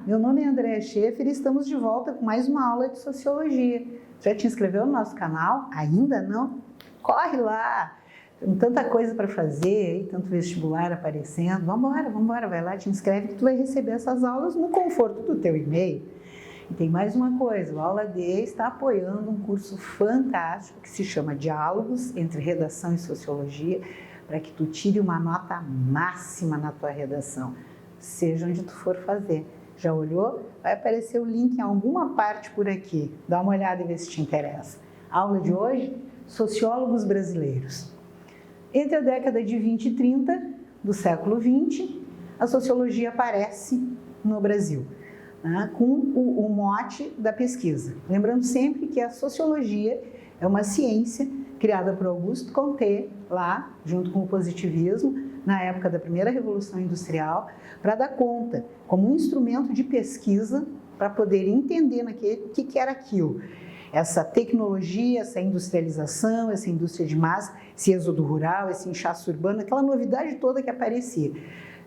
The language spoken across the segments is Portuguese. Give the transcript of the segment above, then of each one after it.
meu nome é Andréa Schaefer e estamos de volta com mais uma aula de Sociologia. Já te inscreveu no nosso canal? Ainda não? Corre lá! Tem tanta coisa para fazer, tanto vestibular aparecendo. Vambora, vai lá, te inscreve que tu vai receber essas aulas no conforto do teu e-mail. E tem mais uma coisa, o Aula D está apoiando um curso fantástico que se chama Diálogos entre Redação e Sociologia, para que tu tire uma nota máxima na tua redação, seja onde tu for fazer. Já olhou? Vai aparecer o link em alguma parte por aqui. Dá uma olhada e vê se te interessa. A aula de hoje, Sociólogos Brasileiros. Entre a década de 20 e 30 do século 20, a sociologia aparece no Brasil, né, com o mote da pesquisa. Lembrando sempre que a sociologia é uma ciência criada por Auguste Comte, lá, junto com o positivismo, na época da primeira Revolução Industrial, para dar conta, como um instrumento de pesquisa, para poder entender o que era aquilo. Essa tecnologia, essa industrialização, essa indústria de massa, esse êxodo rural, esse inchaço urbano, aquela novidade toda que aparecia.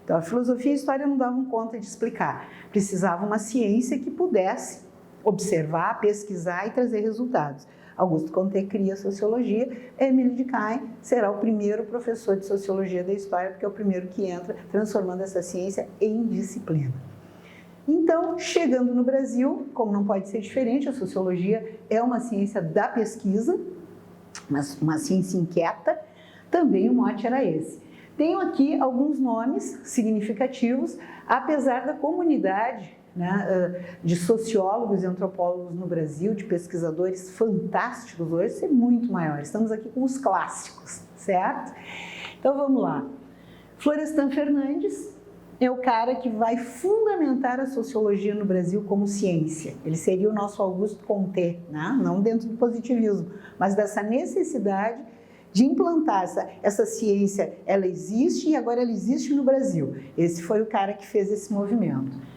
Então, a filosofia e a história não davam conta de explicar. Precisava uma ciência que pudesse observar, pesquisar e trazer resultados. Auguste Comte cria a sociologia, Émile Durkheim será o primeiro professor de sociologia da história, porque é o primeiro que entra transformando essa ciência em disciplina. Então, chegando no Brasil, como não pode ser diferente, a sociologia é uma ciência da pesquisa, mas uma ciência inquieta, também o mote era esse. Tenho aqui alguns nomes significativos, apesar da comunidade, né, de sociólogos e antropólogos no Brasil, de pesquisadores fantásticos hoje, ser muito maior. Estamos aqui com os clássicos, certo? Então vamos lá. Florestan Fernandes é o cara que vai fundamentar a sociologia no Brasil como ciência. Ele seria o nosso Auguste Comte, né? Não dentro do positivismo, mas dessa necessidade de implantar essa ciência. Ela existe e agora ela existe no Brasil. Esse foi o cara que fez esse movimento.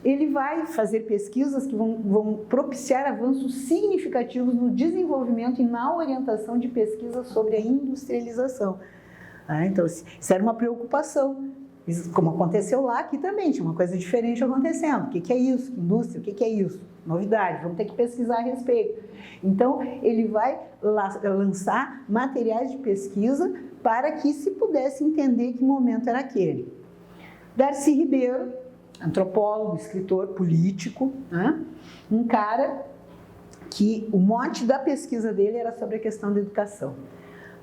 Ele vai fazer pesquisas que vão propiciar avanços significativos no desenvolvimento e na orientação de pesquisas sobre a industrialização. Então, isso era uma preocupação. Como aconteceu lá, aqui também tinha uma coisa diferente acontecendo. O que é isso? Indústria, o que é isso? Novidade, vamos ter que pesquisar a respeito. Então, ele vai lançar materiais de pesquisa para que se pudesse entender que momento era aquele. Darcy Ribeiro, antropólogo, escritor, político, né? Um cara que o mote da pesquisa dele era sobre a questão da educação.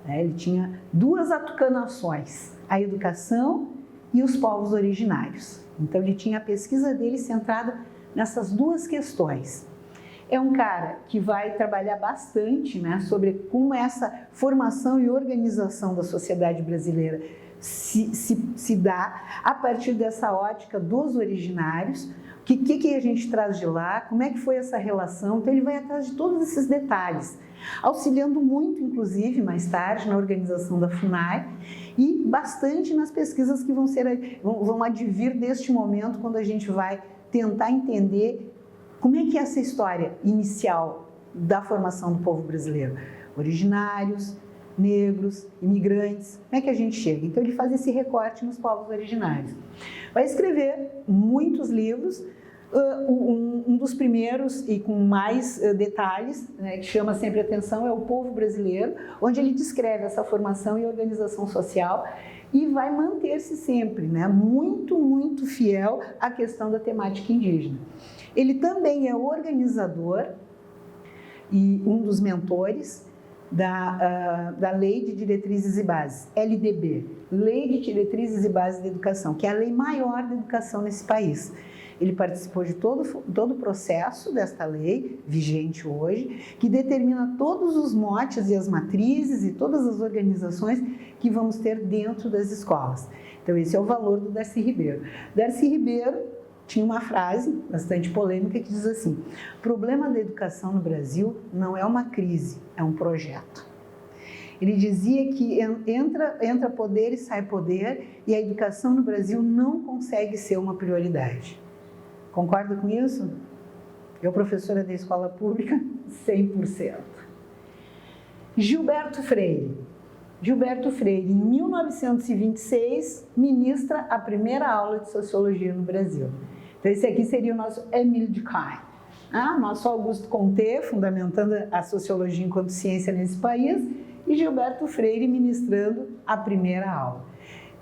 Ele tinha duas atucanações, a educação e os povos originários. Então, ele tinha a pesquisa dele centrada nessas duas questões. É um cara que vai trabalhar bastante, né, sobre como essa formação e organização da sociedade brasileira se dá a partir dessa ótica dos originários, o que a gente traz de lá, como é que foi essa relação. Então, ele vai atrás de todos esses detalhes, auxiliando muito, inclusive, mais tarde, na organização da FUNAI e bastante nas pesquisas que vão advir deste momento, quando a gente vai tentar entender como é que é essa história inicial da formação do povo brasileiro. Originários, negros, imigrantes, como é que a gente chega? Então, ele faz esse recorte nos povos originários. Vai escrever muitos livros, um dos primeiros e com mais detalhes, né, que chama sempre atenção, é O Povo Brasileiro, onde ele descreve essa formação e organização social e vai manter-se sempre, né, muito fiel à questão da temática indígena. Ele também é organizador e um dos mentores da Lei de Diretrizes e Bases, LDB, Lei de Diretrizes e Bases da Educação, que é a lei maior da educação nesse país. Ele participou de todo o processo desta lei, vigente hoje, que determina todos os motes e as matrizes e todas as organizações que vamos ter dentro das escolas. Então, esse é o valor do Darcy Ribeiro. Darcy Ribeiro tinha uma frase bastante polêmica que diz assim: o problema da educação no Brasil não é uma crise, é um projeto. Ele dizia que entra poder e sai poder, e a educação no Brasil não consegue ser uma prioridade. Concorda com isso? Eu, professora da escola pública, 100%. Gilberto Freire. Gilberto Freire, em 1926, ministra a primeira aula de sociologia no Brasil. Então, esse aqui seria o nosso Émile Durkheim. Nosso Auguste Comte, fundamentando a sociologia enquanto ciência nesse país, e Gilberto Freire ministrando a primeira aula.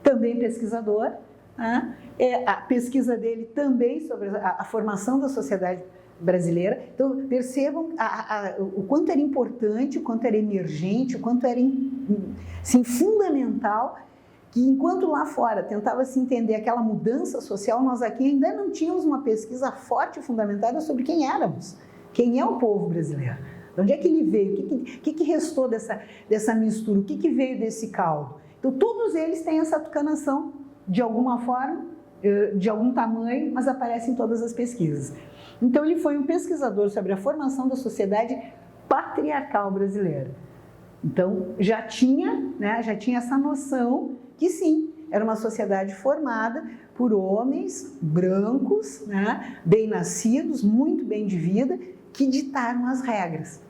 Também pesquisador, a pesquisa dele também sobre a formação da sociedade brasileira. Então, percebam o quanto era importante, o quanto era emergente, o quanto era assim, fundamental, que enquanto lá fora tentava se entender aquela mudança social, nós aqui ainda não tínhamos uma pesquisa forte e fundamentada sobre quem éramos, quem é o povo brasileiro, de onde é que ele veio, o que restou dessa mistura, o que veio desse caldo. Então, todos eles têm essa tucanação, de alguma forma, de algum tamanho, mas aparece em todas as pesquisas. Então, ele foi um pesquisador sobre a formação da sociedade patriarcal brasileira. Então, já tinha essa noção que sim, era uma sociedade formada por homens brancos, bem nascidos, muito bem de vida, que ditaram as regras.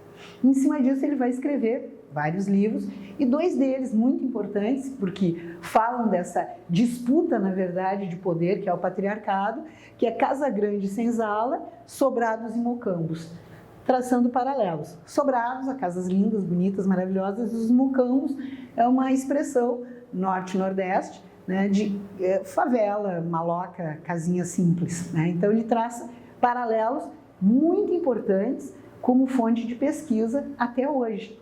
Em cima disso, ele vai escrever vários livros, e 2 deles muito importantes, porque falam dessa disputa, na verdade, de poder, que é o patriarcado, que é Casa Grande e Senzala, Sobrados e Mocambos, traçando paralelos. Sobrados, a casas lindas, bonitas, maravilhosas, e os Mocambos é uma expressão norte-nordeste, de favela, maloca, casinha simples. Então, ele traça paralelos muito importantes como fonte de pesquisa até hoje.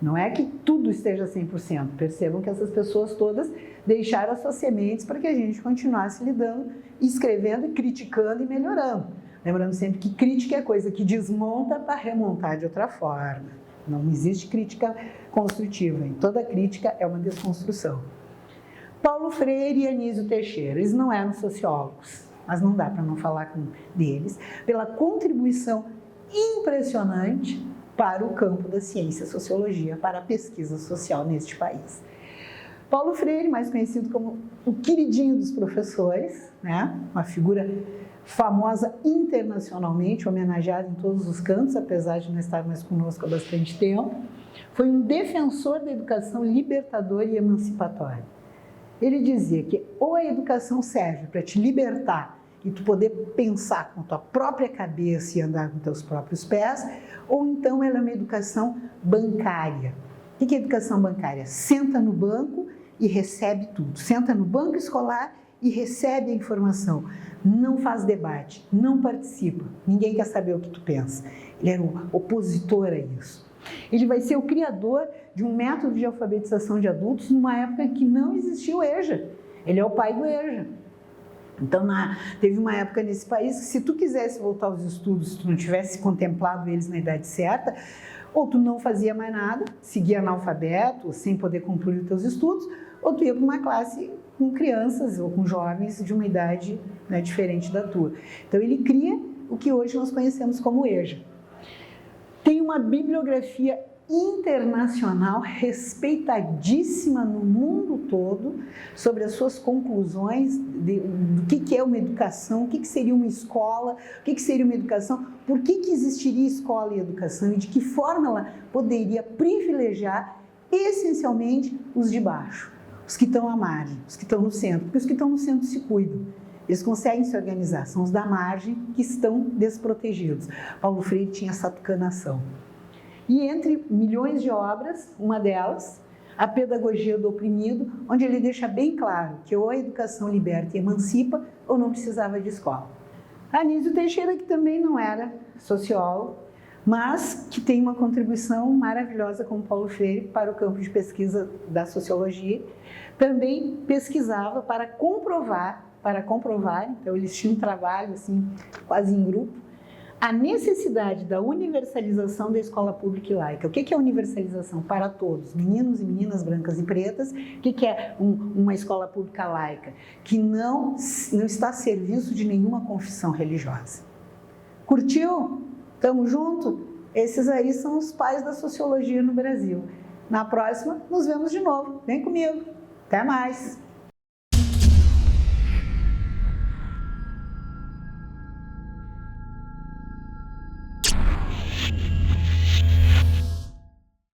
Não é que tudo esteja 100%. Percebam que essas pessoas todas deixaram as suas sementes para que a gente continuasse lidando, escrevendo, criticando e melhorando. Lembrando sempre que crítica é coisa que desmonta para remontar de outra forma. Não existe crítica construtiva. E toda crítica é uma desconstrução. Paulo Freire e Anísio Teixeira, eles não eram sociólogos, mas não dá para não falar deles, pela contribuição impressionante para o campo da ciência sociologia, para a pesquisa social neste país. Paulo Freire, mais conhecido como o queridinho dos professores, uma figura famosa internacionalmente, homenageada em todos os cantos, apesar de não estar mais conosco há bastante tempo, foi um defensor da educação libertadora e emancipatória. Ele dizia que ou a educação serve para te libertar e tu poder pensar com a tua própria cabeça e andar com teus próprios pés, ou então ela é uma educação bancária. O que é educação bancária? Senta no banco e recebe tudo. Senta no banco escolar e recebe a informação. Não faz debate, não participa. Ninguém quer saber o que tu pensa. Ele era um opositor a isso. Ele vai ser o criador de um método de alfabetização de adultos numa época em que não existia o EJA. Ele é o pai do EJA. Então, teve uma época nesse país que se tu quisesse voltar aos estudos, se tu não tivesse contemplado eles na idade certa, ou tu não fazia mais nada, seguia analfabeto, sem poder concluir os teus estudos, ou tu ia para uma classe com crianças ou com jovens de uma idade diferente da tua. Então, ele cria o que hoje nós conhecemos como EJA. Tem uma bibliografia internacional respeitadíssima no mundo todo sobre as suas conclusões do que é uma educação, o que seria uma escola, o que seria uma educação, por que existiria escola e educação e de que forma ela poderia privilegiar essencialmente os de baixo, os que estão à margem, os que estão no centro, porque os que estão no centro se cuidam. Eles conseguem se organizar, são os da margem que estão desprotegidos. Paulo Freire tinha essa tucanação. E entre milhões de obras, uma delas, A Pedagogia do Oprimido, onde ele deixa bem claro que ou a educação liberta e emancipa, ou não precisava de escola. Anísio Teixeira, que também não era sociólogo, mas que tem uma contribuição maravilhosa como Paulo Freire para o campo de pesquisa da sociologia, também pesquisava para comprovar, então eles tinham um trabalho assim, quase em grupo, a necessidade da universalização da escola pública e laica. O que é universalização? Para todos, meninos e meninas brancas e pretas. O que é uma escola pública laica? Que não está a serviço de nenhuma confissão religiosa. Curtiu? Tamo junto? Esses aí são os pais da sociologia no Brasil. Na próxima, nos vemos de novo. Vem comigo. Até mais!